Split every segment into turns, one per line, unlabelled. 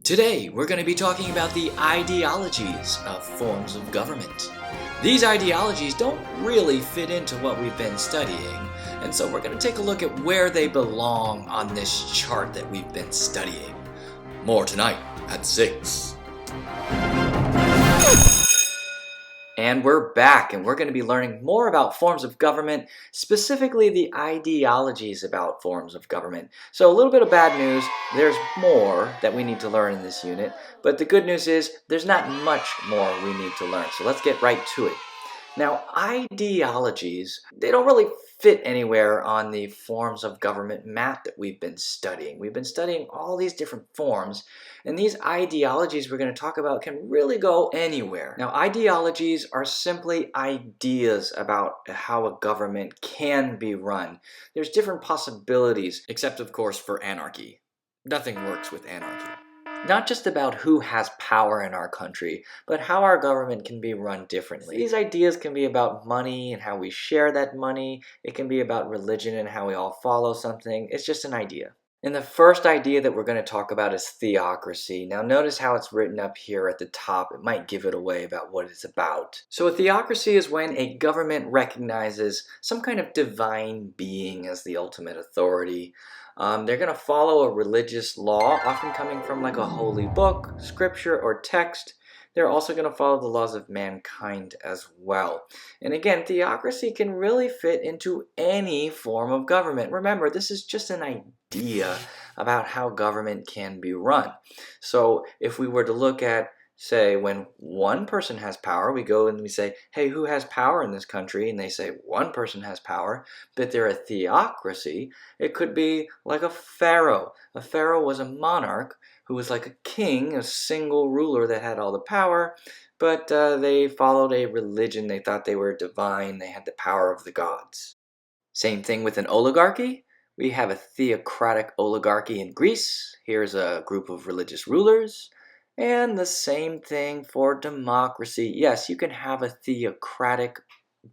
Today, we're going to be talking about the ideologies of forms of government. These ideologies don't really fit into what we've been studying, and so we're going to take a look at where they belong on this chart that we've been studying. More tonight at 6. And we're back, and we're going to be learning more about forms of government, specifically the ideologies about forms of government. So a little bit of bad news, there's more that we need to learn in this unit, but the good news is there's not much more we need to learn, so let's get right to it. Now, ideologies, they don't really fit anywhere on the forms of government map that we've been studying. We've been studying all these different forms, and these ideologies we're going to talk about can really go anywhere. Now, ideologies are simply ideas about how a government can be run. There's different possibilities, except of course for anarchy. Nothing works with anarchy. Not just about who has power in our country, but how our government can be run differently. These ideas can be about money and how we share that money. It can be about religion and how we all follow something. It's just an idea. And the first idea that we're going to talk about is theocracy. Now notice how it's written up here at the top. It might give it away about what it's about. So a theocracy is when a government recognizes some kind of divine being as the ultimate authority. They're going to follow a religious law, often coming from like a holy book, scripture, or text. They're also going to follow the laws of mankind as well. And again, theocracy can really fit into any form of government. Remember, this is just an idea about how government can be run. So if we were to look at, say, when one person has power, we go and we say, hey, who has power in this country? And they say one person has power, but they're a theocracy. It could be like a pharaoh. A pharaoh was a monarch who was like a king, a single ruler that had all the power, but they followed a religion. They thought they were divine. They had the power of the gods. Same thing with an oligarchy. We have a theocratic oligarchy in Greece. Here's a group of religious rulers. And the same thing for democracy. Yes, you can have a theocratic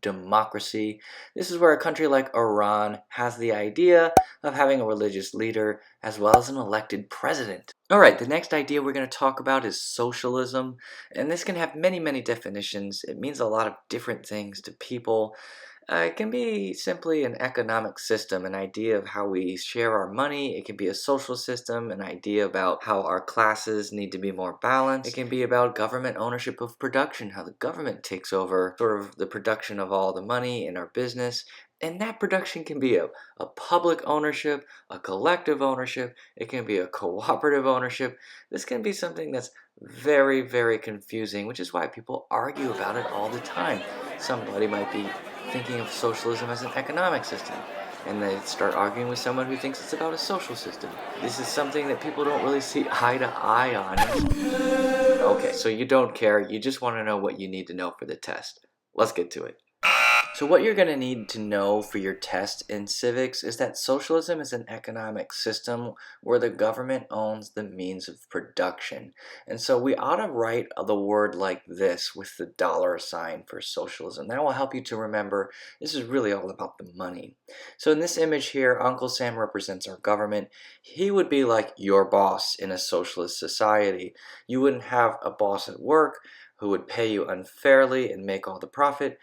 democracy. This is where a country like Iran has the idea of having a religious leader as well as an elected president. Alright, the next idea we're going to talk about is socialism. And this can have many, many definitions. It means a lot of different things to people. It can be simply an economic system, an idea of how we share our money. It can be a social system, an idea about how our classes need to be more balanced. It can be about government ownership of production, how the government takes over sort of the production of all the money in our business. And that production can be a public ownership, a collective ownership. It can be a cooperative ownership. This can be something that's very, very confusing, which is why people argue about it all the time. Somebody might be thinking of socialism as an economic system, and they start arguing with someone who thinks it's about a social system. This is something that people don't really see eye to eye on. Okay, so you don't care, you just want to know what you need to know for the test. Let's get to it. So what you're going to need to know for your test in civics is that socialism is an economic system where the government owns the means of production. And so we ought to write the word like this with the dollar sign for socialism. That will help you to remember this is really all about the money. So in this image here, Uncle Sam represents our government. He would be like your boss in a socialist society. You wouldn't have a boss at work who would pay you unfairly and make all the profit.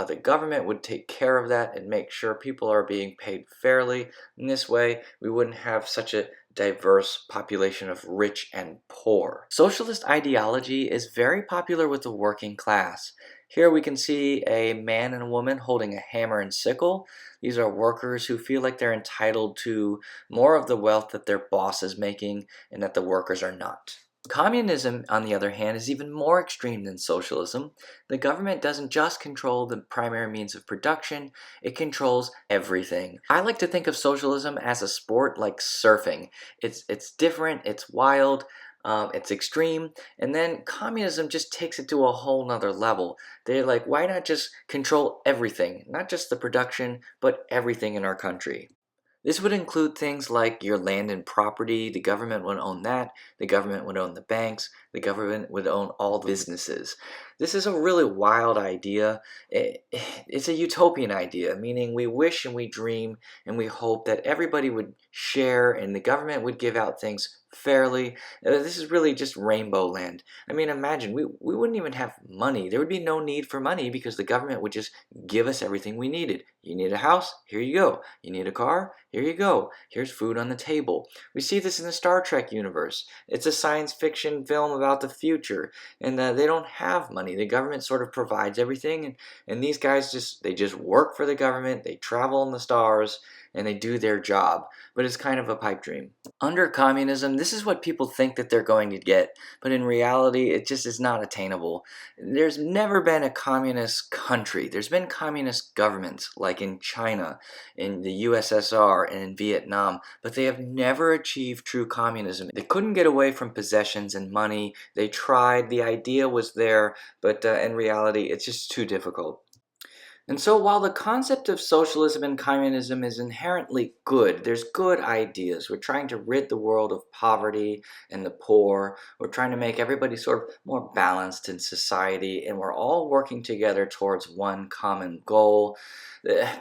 The government would take care of that and make sure people are being paid fairly. In this way, we wouldn't have such a diverse population of rich and poor. Socialist ideology is very popular with the working class. Here we can see a man and a woman holding a hammer and sickle. These are workers who feel like they're entitled to more of the wealth that their boss is making and that the workers are not. Communism, on the other hand, is even more extreme than socialism. The government doesn't just control the primary means of production, it controls everything. I like to think of socialism as a sport like surfing. It's different, it's wild, it's extreme, and then communism just takes it to a whole nother level. They're like, why not just control everything? Not just the production, but everything in our country. This would include things like your land and property. The government would own that. The government would own the banks. The government would own all the businesses. This is a really wild idea. It's a utopian idea, meaning we wish and we dream and we hope that everybody would share and the government would give out things fairly. This is really just rainbow land. I mean, imagine, we wouldn't even have money. There would be no need for money because the government would just give us everything we needed. You need a house? Here you go. You need a car? Here you go. Here's food on the table. We see this in the Star Trek universe. It's a science fiction film about the future, and they don't have money. The government sort of provides everything, and these guys just work for the government. They travel in the stars, and they do their job. But it's kind of a pipe dream. Under communism, this is what people think that they're going to get, but in reality, it just is not attainable. There's never been a communist country. There's been communist governments, like in China, in the USSR, and in Vietnam, but they have never achieved true communism. They couldn't get away from possessions and money. They tried, the idea was there, but in reality, it's just too difficult. And so while the concept of socialism and communism is inherently good, there's good ideas. We're trying to rid the world of poverty and the poor. We're trying to make everybody sort of more balanced in society, and we're all working together towards one common goal.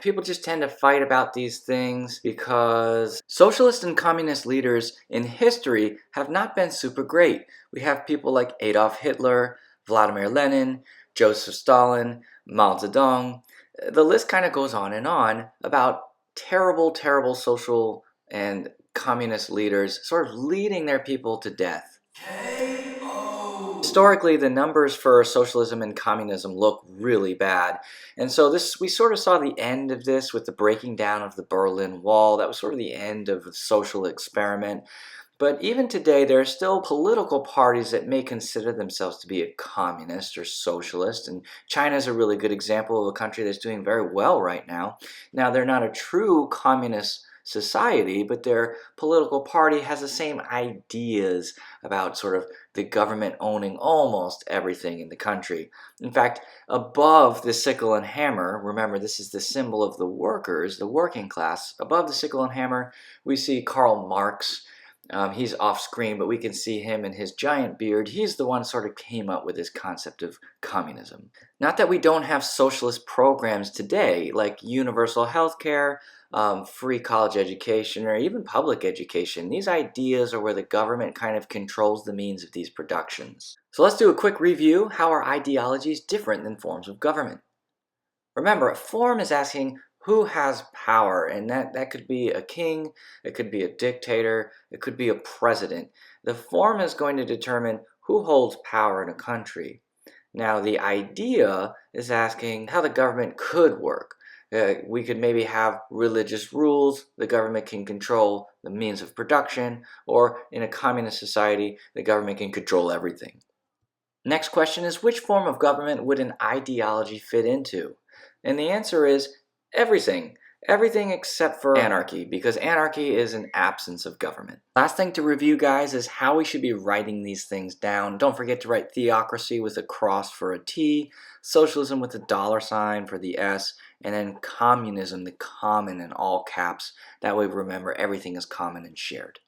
People just tend to fight about these things because socialist and communist leaders in history have not been super great. We have people like Adolf Hitler, Vladimir Lenin, Joseph Stalin, Mao Zedong. The list kind of goes on and on about terrible, terrible social and communist leaders sort of leading their people to death. KO. Historically, the numbers for socialism and communism look really bad. And so we sort of saw the end of this with the breaking down of the Berlin Wall. That was sort of the end of the social experiment. But even today, there are still political parties that may consider themselves to be a communist or socialist, and China is a really good example of a country that's doing very well right now. Now, they're not a true communist society, but their political party has the same ideas about sort of the government owning almost everything in the country. In fact, above the sickle and hammer, remember this is the symbol of the workers, the working class, above the sickle and hammer, we see Karl Marx. He's off screen, but we can see him and his giant beard. He's the one sort of came up with this concept of communism. Not that we don't have socialist programs today, like universal health care, free college education, or even public education. These ideas are where the government kind of controls the means of these productions. So let's do a quick review. How are ideologies different than forms of government? Remember, a form is asking who has power, and that could be a king, it could be a dictator, it could be a president. The form is going to determine who holds power in a country. Now, the idea is asking how the government could work. We could maybe have religious rules, the government can control the means of production, or in a communist society, the government can control everything. Next question is, which form of government would an ideology fit into? And the answer is everything. Everything except for anarchy, because anarchy is an absence of government. Last thing to review, guys, is how we should be writing these things down. Don't forget to write theocracy with a cross for a T, socialism with a $sign for the S, and then communism, the common in all caps. That way we remember everything is common and shared.